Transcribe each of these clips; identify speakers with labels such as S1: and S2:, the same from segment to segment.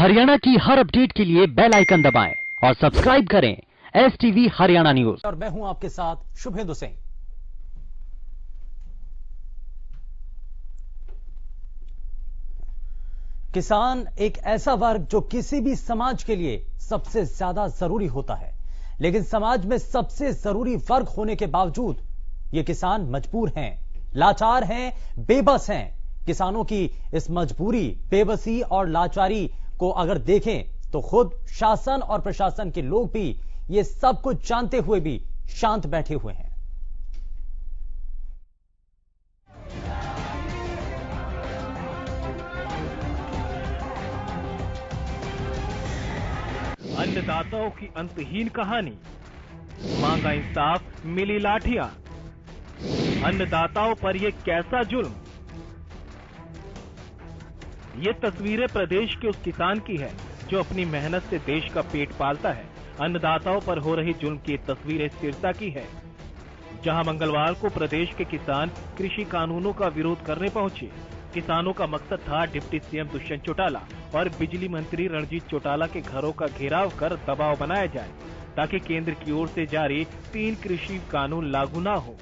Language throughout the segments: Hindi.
S1: हरियाणा की हर अपडेट के लिए बेल आइकन दबाएं और सब्सक्राइब करें STV हरियाणा न्यूज।
S2: और मैं हूं आपके साथ शुभेंदु सिंह। किसान एक ऐसा वर्ग जो किसी भी समाज के लिए सबसे ज्यादा जरूरी होता है, लेकिन समाज में सबसे जरूरी वर्ग होने के बावजूद ये किसान मजबूर हैं, लाचार हैं, बेबस हैं। किसानों की इस मजबूरी, बेबसी और लाचारी को अगर देखें तो खुद शासन और प्रशासन के लोग भी ये सब कुछ जानते हुए भी शांत बैठे हुए हैं।
S3: अन्नदाताओं की अंतहीन कहानी, मांगा इंसाफ, मिली लाठियां। अन्नदाताओं पर यह कैसा जुल्म। ये तस्वीरें प्रदेश के उस किसान की है जो अपनी मेहनत से देश का पेट पालता है। अन्नदाताओं पर हो रही जुल्म की तस्वीरें सिरसा की है, जहां मंगलवार को प्रदेश के किसान कृषि कानूनों का विरोध करने पहुंचे। किसानों का मकसद था डिप्टी सीएम दुष्यंत चौटाला और बिजली मंत्री रणजीत चौटाला के घरों का घेराव कर दबाव बनाया जाए, ताकि केंद्र की ओर से जारी 3 कृषि कानून लागू न हो।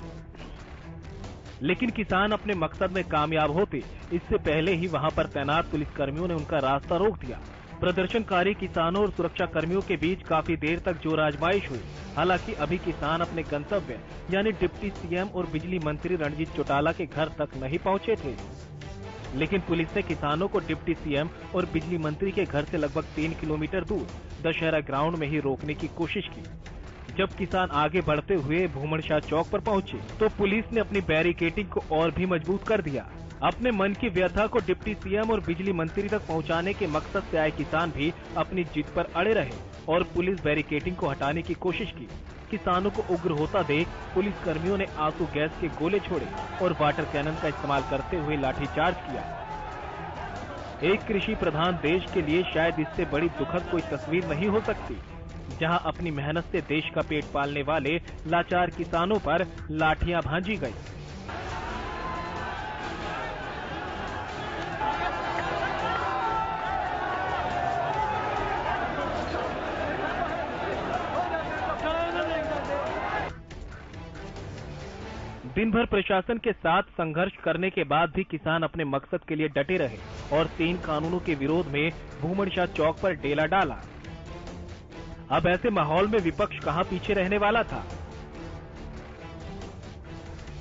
S3: लेकिन किसान अपने मकसद में कामयाब होते इससे पहले ही वहां पर तैनात पुलिसकर्मियों ने उनका रास्ता रोक दिया। प्रदर्शनकारी किसानों और सुरक्षा कर्मियों के बीच काफी देर तक जोर आजमाइश हुई। हालांकि अभी किसान अपने गंतव्य यानी डिप्टी सीएम और बिजली मंत्री रणजीत चौटाला के घर तक नहीं पहुंचे थे, लेकिन पुलिस ने किसानों को डिप्टी सीएम और बिजली मंत्री के घर से लगभग 3 किलोमीटर दूर दशहरा ग्राउंड में ही रोकने की कोशिश की। जब किसान आगे बढ़ते हुए भूमन शाह चौक पर पहुंचे तो पुलिस ने अपनी बैरिकेडिंग को और भी मजबूत कर दिया। अपने मन की व्यथा को डिप्टी सीएम और बिजली मंत्री तक पहुंचाने के मकसद से आए किसान भी अपनी जिद पर अड़े रहे और पुलिस बैरिकेडिंग को हटाने की कोशिश की। किसानों को उग्र होता देख पुलिस कर्मियों ने आंसू गैस के गोले छोड़े और वाटर कैनन का इस्तेमाल करते हुए लाठीचार्ज किया। एक कृषि प्रधान देश के लिए शायद इससे बड़ी दुखद कोई तस्वीर नहीं हो सकती, जहां अपनी मेहनत से देश का पेट पालने वाले लाचार किसानों पर लाठियां भांजी गई। दिन भर प्रशासन के साथ संघर्ष करने के बाद भी किसान अपने मकसद के लिए डटे रहे और 3 कानूनों के विरोध में भूमन शाह चौक पर डेला डाला। अब ऐसे माहौल में विपक्ष कहां पीछे रहने वाला था।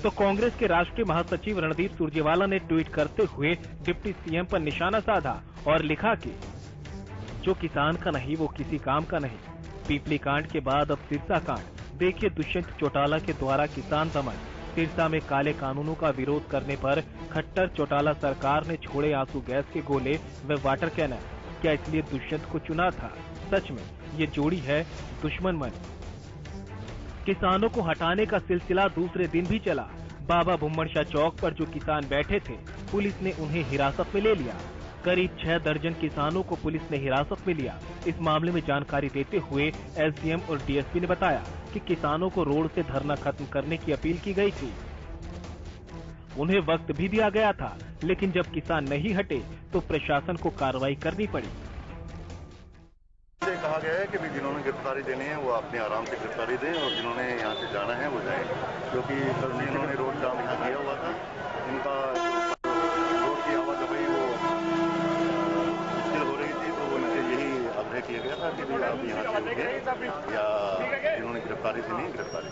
S3: तो कांग्रेस के राष्ट्रीय महासचिव रणदीप सुरजेवाला ने ट्वीट करते हुए डिप्टी सीएम पर निशाना साधा और लिखा कि जो किसान का नहीं वो किसी काम का नहीं। पीपली कांड के बाद अब सिरसा कांड। देखिए दुष्यंत चौटाला के द्वारा किसान दमन। सिरसा में काले कानूनों का विरोध करने पर खट्टर चौटाला सरकार ने छोड़े आंसू गैस के गोले व वाटर कैनन। क्या इसलिए दुष्यंत को चुना था? सच में ये जोड़ी है दुश्मन मन। किसानों को हटाने का सिलसिला दूसरे दिन भी चला। बाबा भूमन शाह चौक पर जो किसान बैठे थे, पुलिस ने उन्हें हिरासत में ले लिया। करीब 6 दर्जन किसानों को पुलिस ने हिरासत में लिया। इस मामले में जानकारी देते हुए एसडीएम और डीएसपी ने बताया कि किसानों को रोड से धरना खत्म करने की अपील की गई थी। उन्हें वक्त भी दिया गया था, लेकिन जब किसान नहीं हटे तो प्रशासन को कार्रवाई करनी पड़ी।
S4: कहा गया है कि भी जिन्होंने गिरफ्तारी देनी है वो अपने आराम से गिरफ्तारी दें और जिन्होंने यहाँ से जाना है वो जाए, क्योंकि कल भी इन्होंने रोड जाम यहाँ किया हुआ था। इनका रोड की आवाजाही वो मुश्किल हो रही थी, तो उनसे यही आग्रह किया गया था कि आप यहाँ से उठे या जिन्होंने गिरफ्तारी देनी है गिरफ्तारी।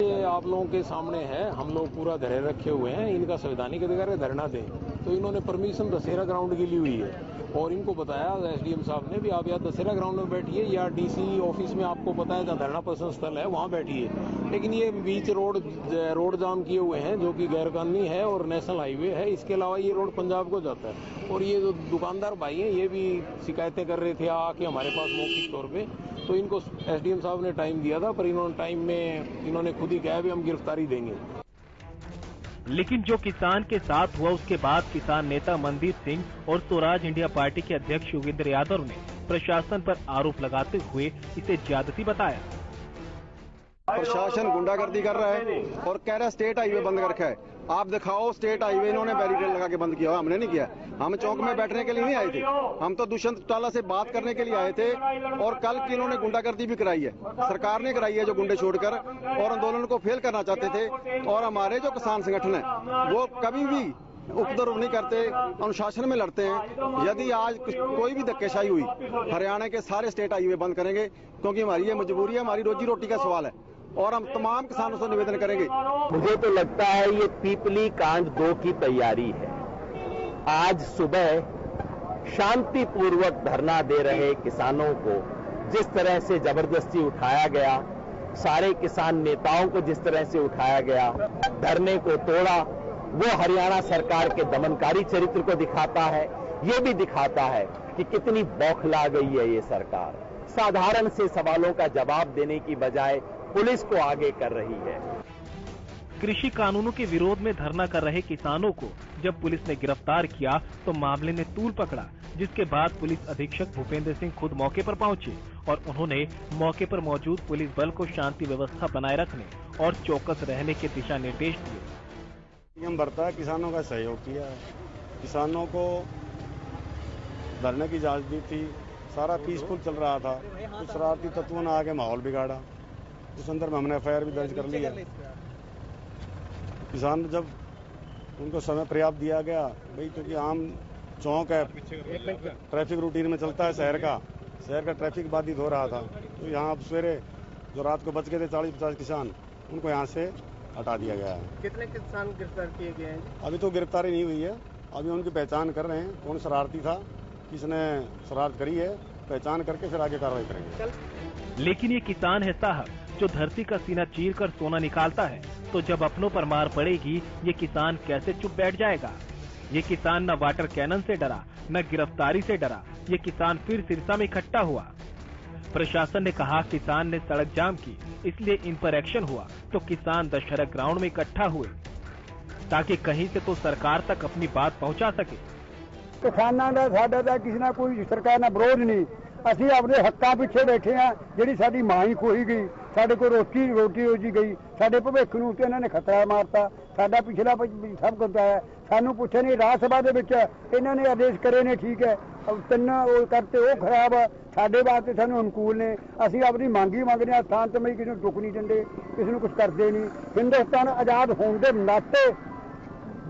S5: ये आप लोगों के सामने है, हम लोग पूरा धरने रखे हुए हैं। इनका संवैधानिक अधिकार है धरना दें, तो इन्होंने परमिशन दशहरा ग्राउंड की ली हुई है और इनको बताया एसडीएम साहब ने भी आप या दशहरा ग्राउंड में बैठिए या डीसी ऑफिस में आपको पता है जहाँ धरना प्रदर्शन स्थल है वहाँ बैठिए। लेकिन ये बीच रोड जाम किए हुए हैं जो कि गैरकानूनी है और नेशनल हाईवे है। इसके अलावा ये रोड पंजाब को जाता है और ये जो दुकानदार भाई हैं ये भी शिकायतें कर रहे थे आके हमारे पास मौखिक तौर पे। तो इनको एसडीएम साहब ने टाइम दिया था, पर इन्होंने खुद ही कहा भी हम गिरफ्तारी देंगे।
S3: लेकिन जो किसान के साथ हुआ उसके बाद किसान नेता मनदीप सिंह और स्वराज इंडिया पार्टी के अध्यक्ष योगेंद्र यादव ने प्रशासन पर आरोप लगाते हुए इसे ज्यादती बताया।
S6: प्रशासन गुंडागर्दी कर रहा है और कह रहा है स्टेट हाईवे बंद कर रखा है। आप दिखाओ स्टेट हाईवे इन्होंने बैरिकेड लगा के बंद किया, हमने नहीं किया। हम चौक में बैठने के लिए नहीं आए थे, हम तो दुष्यंत चौटाला से बात करने के लिए आए थे। और कल की इन्होंने गुंडागर्दी भी कराई है, सरकार ने कराई है जो गुंडे छोड़कर, और आंदोलन को फेल करना चाहते थे। और हमारे जो किसान संगठन है वो कभी भी उपद्रव नहीं करते, अनुशासन में लड़ते हैं। यदि आज कोई भी धक्केशाही हुई, हरियाणा के सारे स्टेट हाईवे बंद करेंगे, क्योंकि हमारी ये मजबूरी है, हमारी रोजी रोटी का सवाल है। और हम तमाम किसानों से निवेदन करेंगे।
S7: मुझे तो लगता है ये पीपली कांड 2 की तैयारी है। आज सुबह शांतिपूर्वक धरना दे रहे किसानों को जिस तरह से जबरदस्ती उठाया गया, सारे किसान नेताओं को जिस तरह से उठाया गया, धरने को तोड़ा, वो हरियाणा सरकार के दमनकारी चरित्र को दिखाता है। ये भी दिखाता है कि कितनी बौखला गई है ये सरकार। साधारण से सवालों का जवाब देने की बजाय पुलिस को आगे कर रही है।
S3: कृषि कानूनों के विरोध में धरना कर रहे किसानों को जब पुलिस ने गिरफ्तार किया तो मामले ने तूल पकड़ा, जिसके बाद पुलिस अधीक्षक भूपेंद्र सिंह खुद मौके पर पहुंचे और उन्होंने मौके पर मौजूद पुलिस बल को शांति व्यवस्था बनाए रखने और चौकस रहने के दिशा निर्देश दिए।
S8: नियम बरता है, किसानों का सहयोग किया है, किसानों को धरने की इजाजत दी थी, सारा पीसफुल चल रहा था। कुछ शरारती तत्वों ने आके माहौल बिगाड़ा, उस अंदर में हमने एफआईआर भी दर्ज कर ली है। किसान जब उनको समय पर्याप्त दिया गया, भाई क्योंकि आम चौक है, ट्रैफिक रूटीन में चलता है शहर का ट्रैफिक बाधित हो रहा था, तो यहाँ सवेरे जो रात को बच गए थे 40-50 किसान, उनको यहाँ से हटा दिया गया है।
S9: कितने किसान गिरफ्तार किए गए हैं?
S8: अभी तो गिरफ्तारी नहीं हुई है, अभी उनकी पहचान कर रहे हैं, कौन शरारती था, किसने शरारत करी है, पहचान करके फिर आगे कार्रवाई करेंगे।
S3: लेकिन ये किसान है साहब जो धरती का सीना चीर कर सोना निकालता है, तो जब अपनों पर मार पड़ेगी ये किसान कैसे चुप बैठ जाएगा? ये किसान न वाटर कैनन से डरा, न गिरफ्तारी से डरा, ये किसान फिर सिरसा में इकट्ठा हुआ। प्रशासन ने कहा किसान ने सड़क जाम की, इसलिए इन पर एक्शन हुआ, तो किसान दशहरा ग्राउंड में इकट्ठा हुए ताकि कहीं से तो सरकार तक अपनी बात पहुंचा सके।
S10: किसानां दा साडा दा किसी ना कोई सरकार ना विरोध नहीं, ਅਸੀਂ ਆਪਣੇ ਹੱਕਾਂ ਪਿੱਛੇ ਬੈਠੇ ਆ। ਜਿਹੜੀ ਸਾਡੀ ਮਾਂ ਹੀ ਖੋਈ ਗਈ, ਸਾਡੇ ਕੋਲ ਰੋਟੀ ਰੋਜੀ ਗਈ, ਸਾਡੇ ਭਵਿੱਖ ਨੂੰ ਤੇ ਇਹਨਾਂ ਨੇ ਖਤਰਾ ਮਾਰਤਾ। ਸਾਡਾ ਪਿਛਲਾ ਸਭ ਕੁਝ ਹੈ, ਸਾਨੂੰ ਪੁੱਛੇ ਨਹੀਂ। ਰਾਜ ਸਭਾ ਦੇ ਵਿੱਚ ਇਹਨਾਂ ਨੇ ਆਦੇਸ਼ ਕਰੇ ਨੇ, ਠੀਕ ਹੈ, ਤਿੰਨ ਉਹ ਕਰਤੇ ਉਹ ਖਰਾਬ ਆ, ਸਾਡੇ ਵਾਸਤੇ ਸਾਨੂੰ ਅਨੁਕੂਲ ਨੇ। ਅਸੀਂ ਆਪਣੀ ਮੰਗ ਹੀ ਮੰਗਦੇ ਆ, ਥਾਂ ਤੇ ਮੈਂ ਕਿਸੇ ਨੂੰ ਦੁੱਖ ਨਹੀਂ ਦਿੰਦੇ, ਕਿਸੇ ਨੂੰ ਕੁਝ ਕਰਦੇ ਨਹੀਂ। ਹਿੰਦੁਸਤਾਨ ਆਜ਼ਾਦ ਹੋਣ ਦੇ ਨਾਤੇ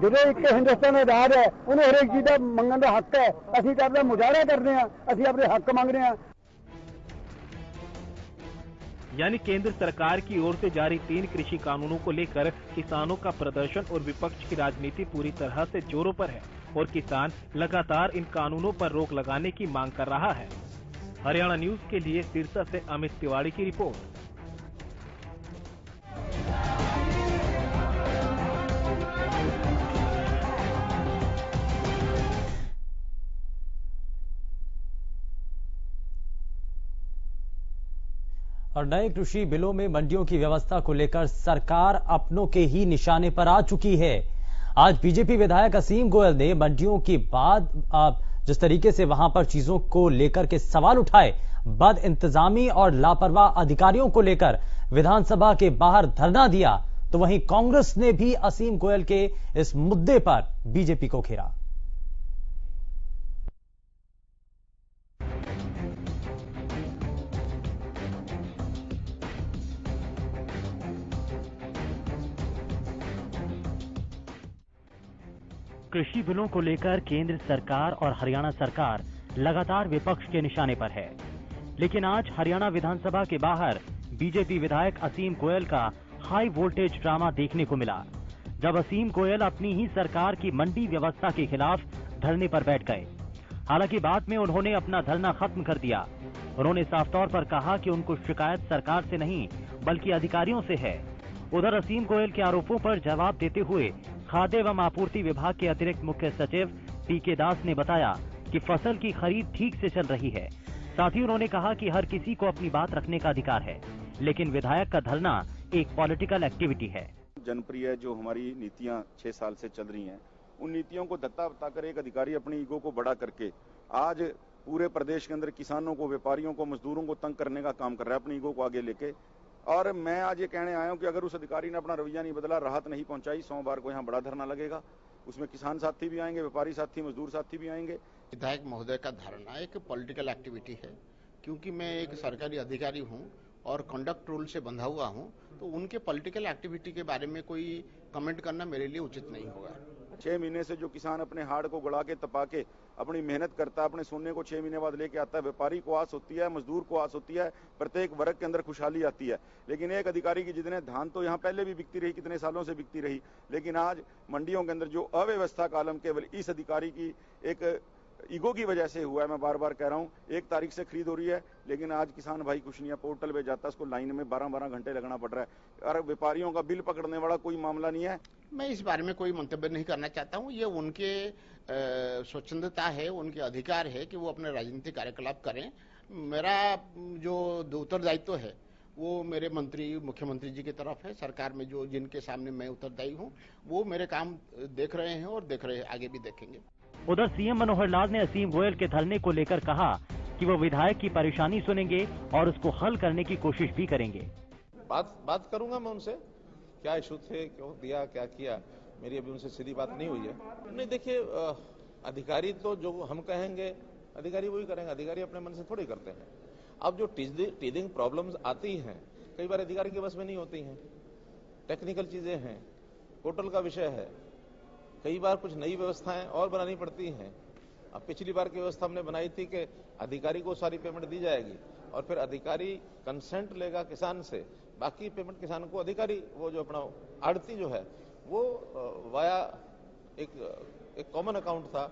S10: ਜਦੋਂ ਇੱਕ ਹਿੰਦੁਸਤਾਨ ਆਜ਼ਾਦ ਹੈ, ਉਹਨੂੰ ਹਰੇਕ ਚੀਜ਼ ਦਾ ਮੰਗਣ ਦਾ ਹੱਕ ਹੈ। ਅਸੀਂ ਤਾਂ ਆਪਣਾ ਮੁਜ਼ਾਹਰਾ ਕਰਦੇ ਹਾਂ, ਅਸੀਂ ਆਪਣੇ ਹੱਕ ਮੰਗਦੇ ਹਾਂ।
S3: यानी केंद्र सरकार की ओर से जारी 3 कृषि कानूनों को लेकर किसानों का प्रदर्शन और विपक्ष की राजनीति पूरी तरह से जोरों पर है और किसान लगातार इन कानूनों पर रोक लगाने की मांग कर रहा है। हरियाणा न्यूज के लिए सिरसा से अमित तिवारी की रिपोर्ट।
S2: और नए कृषि बिलों में मंडियों की व्यवस्था को लेकर सरकार अपनों के ही निशाने पर आ चुकी है। आज बीजेपी विधायक असीम गोयल ने मंडियों के बाद जिस तरीके से वहां पर चीजों को लेकर के सवाल उठाए, बद इंतजामी और लापरवाह अधिकारियों को लेकर विधानसभा के बाहर धरना दिया, तो वहीं कांग्रेस ने भी असीम गोयल के इस मुद्दे पर बीजेपी को घेरा।
S1: कृषि बिलों को लेकर केंद्र सरकार और हरियाणा सरकार लगातार विपक्ष के निशाने पर है, लेकिन आज हरियाणा विधानसभा के बाहर बीजेपी विधायक असीम गोयल का हाई वोल्टेज ड्रामा देखने को मिला, जब असीम गोयल अपनी ही सरकार की मंडी व्यवस्था के खिलाफ धरने पर बैठ गए। हालांकि बाद में उन्होंने अपना धरना खत्म कर दिया। उन्होंने साफ तौर पर कहा कि उनको शिकायत सरकार से नहीं बल्कि अधिकारियों से है। उधर असीम गोयल के आरोपों पर जवाब देते हुए खाद्य एवं आपूर्ति विभाग के अतिरिक्त मुख्य सचिव टीके दास ने बताया कि फसल की खरीद ठीक से चल रही है। साथ ही उन्होंने कहा कि हर किसी को अपनी बात रखने का अधिकार है, लेकिन विधायक का धरना एक पॉलिटिकल एक्टिविटी है।
S11: जनप्रिय जो हमारी नीतियां 6 साल से चल रही हैं, उन नीतियों को धत्ता बताकर एक अधिकारी अपनी ईगो को बड़ा करके आज पूरे प्रदेश के अंदर किसानों को, व्यापारियों को, मजदूरों को तंग करने का काम कर रहा है अपनी ईगो को आगे लेके। और मैं आज ये कहने आया हूं कि अगर उस अधिकारी ने अपना रवैया नहीं बदला, राहत नहीं पहुंचाई, सोमवार को यहाँ बड़ा धरना लगेगा। उसमें किसान साथी भी आएंगे, व्यापारी साथी, मजदूर साथी भी आएंगे।
S12: विधायक महोदय का धरना एक पॉलिटिकल एक्टिविटी है, क्योंकि मैं एक सरकारी अधिकारी हूं और कंडक्ट रूल से बंधा हुआ हूं, तो उनके पॉलिटिकल एक्टिविटी के बारे में कोई कमेंट करना मेरे लिए उचित नहीं होगा।
S11: 6 महीने से जो किसान अपने हाड़ को गड़ा के तपा के अपनी मेहनत करता है, अपने सोने को 6 महीने बाद लेके आता है, व्यापारी को आस होती है, मजदूर को आस होती है, प्रत्येक वर्ग के अंदर खुशहाली आती है। लेकिन एक अधिकारी की जितने धान तो यहाँ पहले भी बिकती रही, कितने सालों से बिकती रही, लेकिन आज मंडियों के अंदर जो अव्यवस्था का आलम केवल इस अधिकारी की एक ईगो की वजह से हुआ है। मैं बार बार कह रहा हूं, 1 तारीख से खरीद हो रही है, लेकिन आज किसान भाई कुछ नहीं है, पोर्टल पे जाता है, उसको लाइन में 12-12 घंटे लगना पड़ रहा है। और व्यापारियों का बिल पकड़ने वाला कोई मामला नहीं है।
S12: मैं इस बारे में कोई मंतव्य नहीं करना चाहता हूं। ये उनके स्वच्छंदता है, उनके अधिकार है कि वो अपने राजनीतिक कार्यकलाप करें। मेरा जो उत्तरदायित्व है वो मेरे मंत्री, मुख्यमंत्री जी की तरफ है। सरकार में जो जिनके सामने मैं उत्तरदायी हूं, वो मेरे काम देख रहे हैं और देख रहे हैं, आगे भी देखेंगे।
S1: उधर सीएम मनोहर लाल ने असीम गोयल के धरने को लेकर कहा कि वो विधायक की परेशानी सुनेंगे और उसको हल करने की कोशिश भी करेंगे।
S13: बात करूंगा मैं उनसे, क्या इशू थे, क्यों दिया, क्या किया। मेरी अभी उनसे सीधी बात नहीं हुई है। नहीं, देखिए, अधिकारी तो जो हम कहेंगे अधिकारी वही करेंगे, अधिकारी अपने मन से थोड़ी करते हैं। अब जो टीदिंग प्रॉब्लम्स आती हैं, कई बार अधिकारी के बस में नहीं होती हैं, टेक्निकल चीजें हैं, पोर्टल का विषय है, कई बार कुछ नई व्यवस्थाएं और बनानी पड़ती हैं। अब पिछली बार की व्यवस्था हमने बनाई थी कि अधिकारी को सारी पेमेंट दी जाएगी और फिर अधिकारी कंसेंट लेगा किसान से, बाकी पेमेंट किसान को अधिकारी वो जो अपना आड़ती जो है वो वाया एक कॉमन अकाउंट था,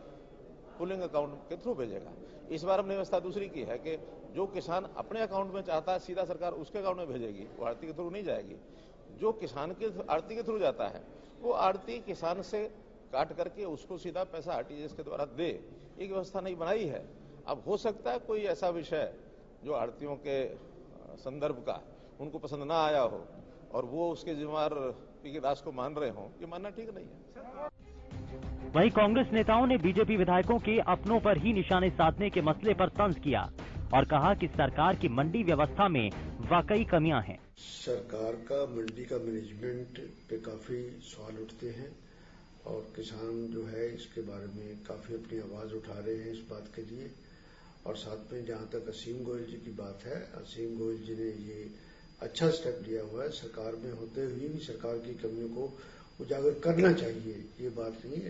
S13: पुलिंग अकाउंट के थ्रू भेजेगा। इस बार हमने व्यवस्था दूसरी की है कि जो किसान अपने अकाउंट में चाहता है सीधा सरकार उसके अकाउंट में भेजेगी, वो आड़ती के थ्रू नहीं जाएगी। जो किसान के आड़ती के थ्रू जाता है वो आड़ती किसान से काट करके उसको सीधा पैसा आरटीजीएस के द्वारा दे, एक व्यवस्था नहीं बनाई है। अब हो सकता है कोई ऐसा विषय जो आड़तियों के संदर्भ का उनको पसंद ना आया हो और वो उसके जिम्मेदार पीके दास को मान रहे हो, ये मानना ठीक नहीं है।
S1: वहीं कांग्रेस नेताओं ने बीजेपी विधायकों के अपनों पर ही निशाने साधने के मसले पर तंज किया और कहा कि सरकार की मंडी व्यवस्था में वाकई कमियां हैं।
S14: सरकार का मंडी का मैनेजमेंट पे काफी सवाल उठते हैं और किसान जो है इसके बारे में काफी अपनी आवाज उठा रहे हैं इस बात के लिए। और साथ में जहां तक असीम गोयल जी की बात है, असीम गोयल जी ने ये अच्छा स्टेप लिया हुआ है। सरकार में होते हुए भी सरकार की कमियों को उजागर करना चाहिए, ये बात नहीं।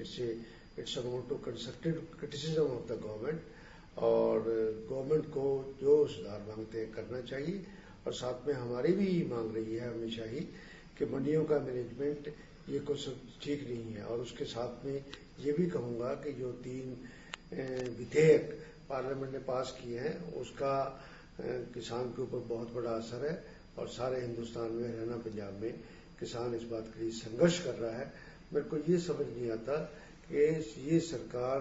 S14: It's amount to constructive criticism of the government और गवर्नमेंट को जो सुधार मांगते हैं करना चाहिए। और साथ में हमारी भी मांग रही है हमेशा ही कि मंडियों का मैनेजमेंट ये कुछ ठीक नहीं है। और उसके साथ में ये भी कहूंगा कि जो 3 विधेयक पार्लियामेंट ने पास किए हैं उसका किसान के ऊपर बहुत बड़ा असर है और सारे हिंदुस्तान में, हरियाणा पंजाब में किसान इस बात के लिए संघर्ष कर रहा है। मेरे को ये समझ नहीं आता कि ये सरकार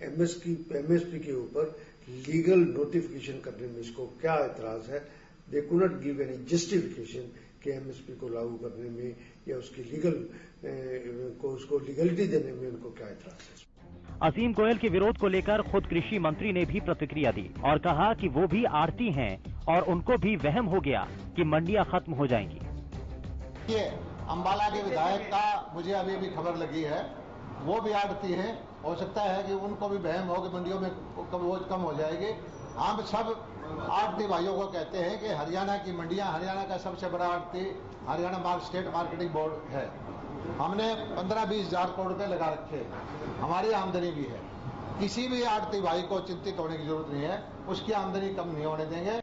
S14: एमएसपी के ऊपर लीगल नोटिफिकेशन करने में इसको क्या एतराज है। They could not give any justification कि एमएसपी को लागू करने में या उसकी उसको लीगलिटी देने में उनको क्या एतराज है।
S1: असीम गोयल के विरोध को लेकर खुद कृषि मंत्री ने भी प्रतिक्रिया दी और कहा कि वो भी आड़ती हैं और उनको भी वहम हो गया कि मंडियां खत्म हो जाएंगी।
S15: ये अंबाला के विधायक का मुझे अभी खबर लगी है, वो भी आड़ती हैं। हो सकता है कि उनको भी वहम हो कि मंडियों में बोझ कम हो जाएगी। हम सब आड़ती भाइयों को कहते हैं कि हरियाणा की मंडियां, हरियाणा का सबसे बड़ा आड़ती हरियाणा स्टेट मार्केटिंग बोर्ड है। हमने 15-20 हजार करोड़ रुपए लगा रखे, हमारी आमदनी भी है। किसी भी आड़ती भाई को चिंतित होने की जरूरत नहीं है, उसकी आमदनी कम नहीं होने देंगे।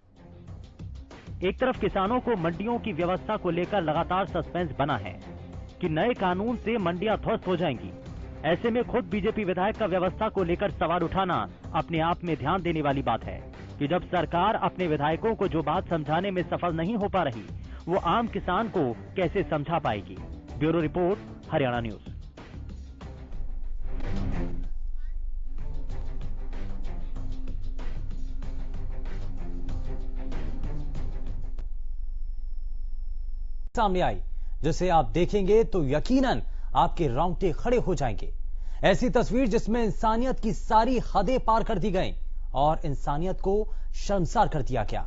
S1: एक तरफ किसानों को मंडियों की व्यवस्था को लेकर लगातार सस्पेंस बना है कि नए कानून से मंडियां ध्वस्त हो जाएंगी। ऐसे में खुद बीजेपी विधायक का व्यवस्था को लेकर सवाल उठाना अपने आप में ध्यान देने वाली बात है कि जब सरकार अपने विधायकों को जो बात समझाने में सफल नहीं हो पा रही, वो आम किसान को कैसे समझा पाएगी। Bureau report, Haryana news.
S2: सामने आई जिसे आप देखेंगे तो यकीनन आपके रोंगटे खड़े हो जाएंगे। ऐसी तस्वीर जिसमें इंसानियत की सारी हदें पार कर दी गई और इंसानियत को शर्मसार कर दिया गया।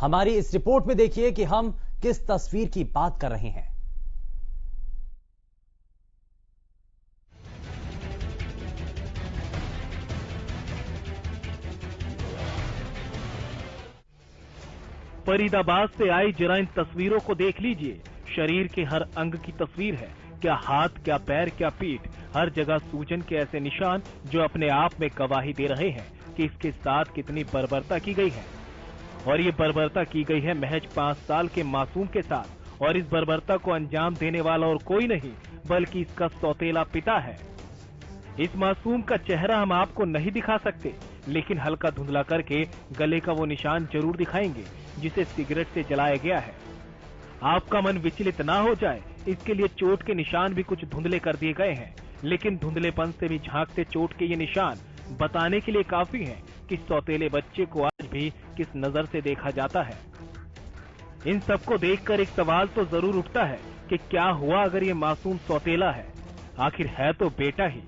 S2: हमारी इस रिपोर्ट में देखिए कि हम किस तस्वीर की बात कर रहे हैं।
S3: फरीदाबाद से आई जरा इन तस्वीरों को देख लीजिए। शरीर के हर अंग की तस्वीर है, क्या हाथ, क्या पैर, क्या पीठ, हर जगह सूजन के ऐसे निशान जो अपने आप में गवाही दे रहे हैं कि इसके साथ कितनी बर्बरता की गई है। और ये बर्बरता की गई है महज 5 साल के मासूम के साथ, और इस बर्बरता को अंजाम देने वाला और कोई नहीं बल्कि इसका सौतेला पिता है। इस मासूम का चेहरा हम आपको नहीं दिखा सकते, लेकिन हल्का धुंधला करके गले का वो निशान जरूर दिखाएंगे जिसे सिगरेट से जलाया गया है। आपका मन विचलित ना हो जाए, इसके लिए चोट के निशान भी कुछ धुंधले कर दिए गए हैं, लेकिन धुंधलेपन से भी झांकते चोट के ये निशान बताने के लिए काफी हैं कि सौतेले बच्चे को आज भी किस नजर से देखा जाता है। इन सबको देखकर एक सवाल तो जरूर उठता है कि क्या हुआ अगर ये मासूम सौतेला है? आखिर है तो बेटा ही,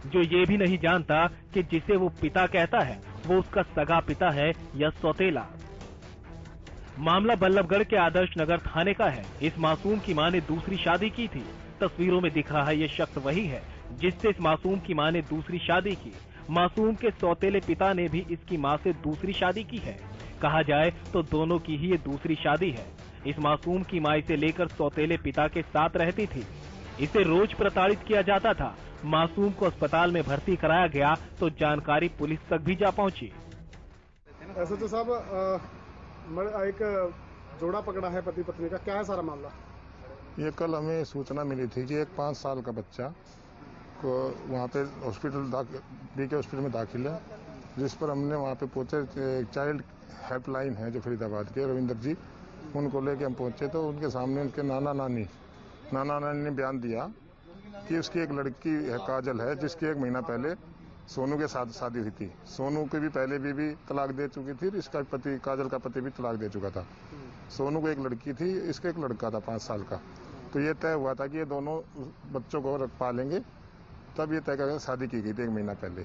S3: जो ये भी नहीं जानता कि जिसे वो पिता कहता है वो उसका सगा पिता है या सौतेला। मामला बल्लभगढ़ के आदर्श नगर थाने का है। इस मासूम की मां ने दूसरी शादी की थी। तस्वीरों में दिख रहा ये शख्स वही है जिससे इस मासूम की मां ने दूसरी शादी की। मासूम के सौतेले पिता ने भी इसकी मां से दूसरी शादी की है। कहा जाए तो दोनों की ही ये दूसरी शादी है। इस मासूम की मां इसे लेकर सौतेले पिता के साथ रहती थी। इसे रोज प्रताड़ित किया जाता था। मासूम को अस्पताल में भर्ती कराया गया तो जानकारी पुलिस तक भी जा पहुंची।
S16: ऐसे तो साहब एक जोड़ा पकड़ा है पति पत्नी का, क्या है सारा मामला?
S17: ये कल हमें सूचना मिली थी कि एक 5 साल का बच्चा को वहाँ पे हॉस्पिटल बीके हॉस्पिटल में दाखिल है, जिस पर हमने वहाँ पे पहुँचे। एक चाइल्ड हेल्पलाइन है जो फरीदाबाद के रविंदर जी, उनको लेके हम पहुँचे तो उनके सामने उनके नाना नानी ने बयान दिया कि उसकी एक लड़की है काजल है, जिसकी 1 महीना पहले सोनू के साथ शादी हुई थी। सोनू की भी पहले भी तलाक दे चुकी थी, इसका पति काजल का पति भी तलाक दे चुका था। सोनू को एक लड़की थी, इसका एक लड़का था 5 साल का। तो ये तय हुआ था कि ये दोनों बच्चों को पालेंगे, तब ये तय करके शादी की गई थी 1 महीना पहले।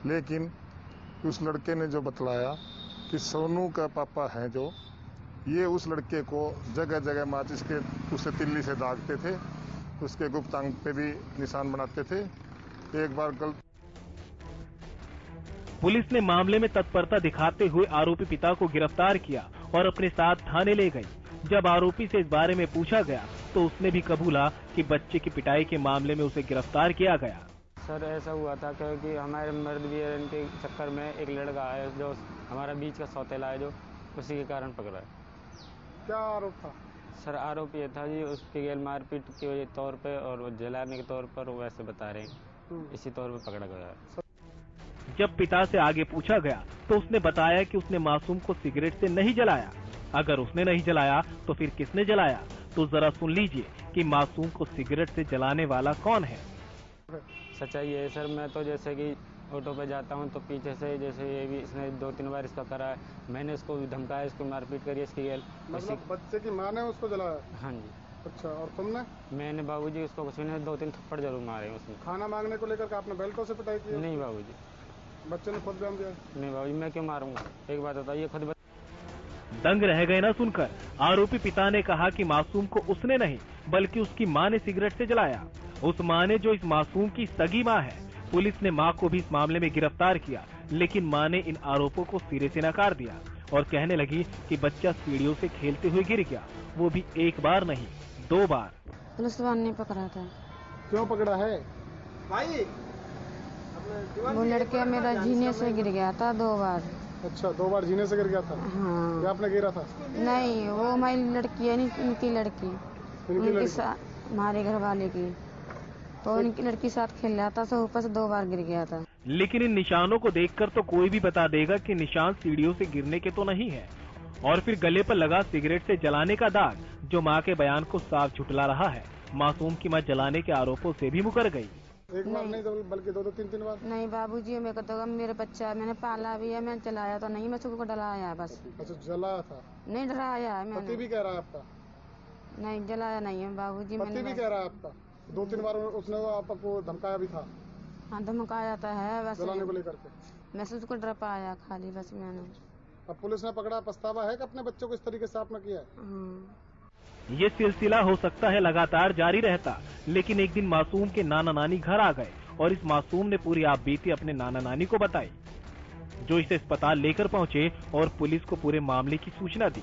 S17: लेकिन उस लड़के ने जो बतलाया कि सोनू का पापा है जो, ये उस लड़के को जगह जगह माचिस के उसे तिल्ली से दागते थे, उसके गुप्तांग पे भी निशान बनाते थे। एक बार
S3: पुलिस ने मामले में तत्परता दिखाते हुए आरोपी पिता को गिरफ्तार किया और अपने साथ थाने ले गई। जब आरोपी से इस बारे में पूछा गया तो उसने भी कबूला कि बच्चे की पिटाई के मामले में उसे गिरफ्तार किया गया।
S18: सर ऐसा हुआ था क्योंकि हमारे मर्द वीर के चक्कर में एक लड़का है जो हमारा बीच का सौतेला है, जो उसी के कारण पकड़ा है।
S16: क्या आरोप था?
S18: सर आरोप ये था जी उसकी गैर मारपीट के तौर पे और जलाने के तौर पर वो वैसे बता रहे हैं, इसी तौर पे पकड़ा गया है।
S3: जब पिता से आगे पूछा गया तो उसने बताया कि उसने मासूम को सिगरेट से नहीं जलाया। अगर उसने नहीं जलाया तो फिर किसने जलाया? तो जरा सुन लीजिए कि मासूम को सिगरेट से जलाने वाला कौन है।
S18: सच्चाई है सर, मैं तो जैसे कि ऑटो पे जाता हूँ तो पीछे से जैसे ये भी इसने 2-3 बार इसका करा है, मैंने इसको धमकाया, इसको मारपीट करी इसकी गैल।
S16: मतलब बच्चे की माँ ने उसको जलाया?
S18: हाँ जी।
S16: अच्छा, और तुमने?
S18: मैंने बाबूजी उसको कुछ नहीं, 2-3 थप्पड़ जरूर मारे उसने।
S16: खाना मांगने को लेकर आपने बेल्टों से पिटाई की?
S18: नहीं बाबूजी।
S16: बच्चे ने खुद बयान दिया?
S18: नहीं बाबूजी, मैं क्यों मारूंगा? एक बात बताइए, खुद
S3: दंग रह गए ना सुनकर। आरोपी पिता ने कहा कि मासूम को उसने नहीं बल्कि उसकी मां ने सिगरेट से जलाया। उस मां ने जो इस मासूम की सगी मां है। पुलिस ने मां को भी इस मामले में गिरफ्तार किया, लेकिन मां ने इन आरोपों को सिरे से नकार दिया और कहने लगी कि बच्चा सीढ़ियों से खेलते हुए गिर गया, वो भी 1 बार नहीं 2 बार।
S19: पुलिस वाले ने पकड़ा था।
S16: क्यों पकड़ा है भाई?
S19: वो लड़का मेरा जीने से गिर गया था 2 बार।
S16: अच्छा, 2 बार जीने से गिर गया था?
S19: हाँ।
S16: क्या आपने गिरा था?
S19: नहीं, वो हमारी लड़की है, इनकी लड़की, हमारे घर वाले की, तो इनकी लड़की साथ खेल रहा था, तो ऊपर से 2 बार गिर गया था।
S3: लेकिन इन निशानों को देखकर तो कोई भी बता देगा कि निशान सीढ़ियों से गिरने के तो नहीं है। और फिर गले पर लगा सिगरेट से जलाने का दाग, जो मां के बयान को साफ झुटला रहा है। मासूम की मां जलाने के आरोपों से भी मुकर गई।
S16: 1 बार नहीं बल्कि 2-3 बार?
S19: नहीं बाबूजी, मेरे को तो मेरे बच्चा मैंने पाला भी है, मैंने चलाया तो नहीं, मैं उसको डलाया है बस।
S16: अच्छा, जलाया था?
S19: नहीं डराया है मैंने।
S16: पति भी कह रहा है आपका?
S19: नहीं जलाया नहीं है बाबूजी।
S16: पति भी कह रहा है आपका? 2-3 बार उसने आपको धमकाया भी था?
S19: हाँ धमकाया था है, बस
S16: जलाने को लेकर के।
S19: मैं उसको डर पाया खाली, बस मैंने।
S16: अब पुलिस ने पकड़ा, पछतावा है कि अपने बच्चों को इस तरीके से आपने किया है?
S3: ये सिलसिला हो सकता है लगातार जारी रहता, लेकिन एक दिन मासूम के नाना नानी घर आ गए और इस मासूम ने पूरी आपबीती अपने नाना नानी को बताई, जो इसे अस्पताल लेकर पहुंचे और पुलिस को पूरे मामले की सूचना दी।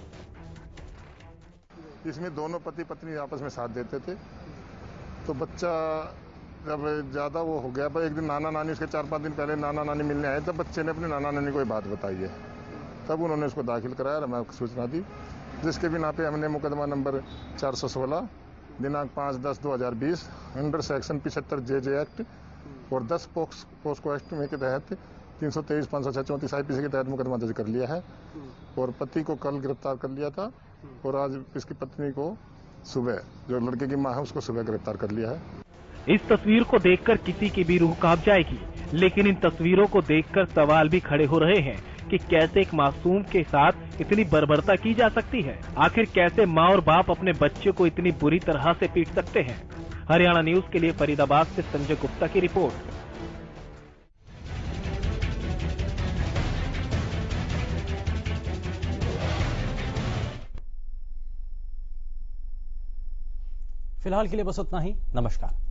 S17: इसमें दोनों पति पत्नी आपस में साथ देते थे, तो बच्चा जब ज्यादा वो हो गया, पर एक दिन नाना नानी उसके 4-5 दिन पहले नाना नानी मिलने आए, तब बच्चे ने अपने नाना नानी को ये बात बताई है, तब उन्होंने उसको दाखिल कराया और हमें सूचना दी, जिसके बिना पे हमने मुकदमा नंबर 416 दिनांक 5/10/2020 अंडर सेक्शन 75 JJ एक्ट और 10 पोस्को एक्ट में के तहत 323, 506, 34 IPC के तहत मुकदमा दर्ज कर लिया है और पति को कल गिरफ्तार कर लिया था और आज इसकी पत्नी को सुबह, जो लड़के की मां है, उसको सुबह गिरफ्तार कर लिया है।
S3: इस तस्वीर को देखकर किसी की भी रूह कांप जाएगी, लेकिन इन तस्वीरों को देखकर सवाल भी खड़े हो रहे हैं कि कैसे एक मासूम के साथ इतनी बर्बरता की जा सकती है। आखिर कैसे माँ और बाप अपने बच्चे को इतनी बुरी तरह से पीट सकते हैं। हरियाणा न्यूज के लिए फरीदाबाद से संजय गुप्ता की रिपोर्ट।
S2: फिलहाल के लिए बस उतना ही। नमस्कार।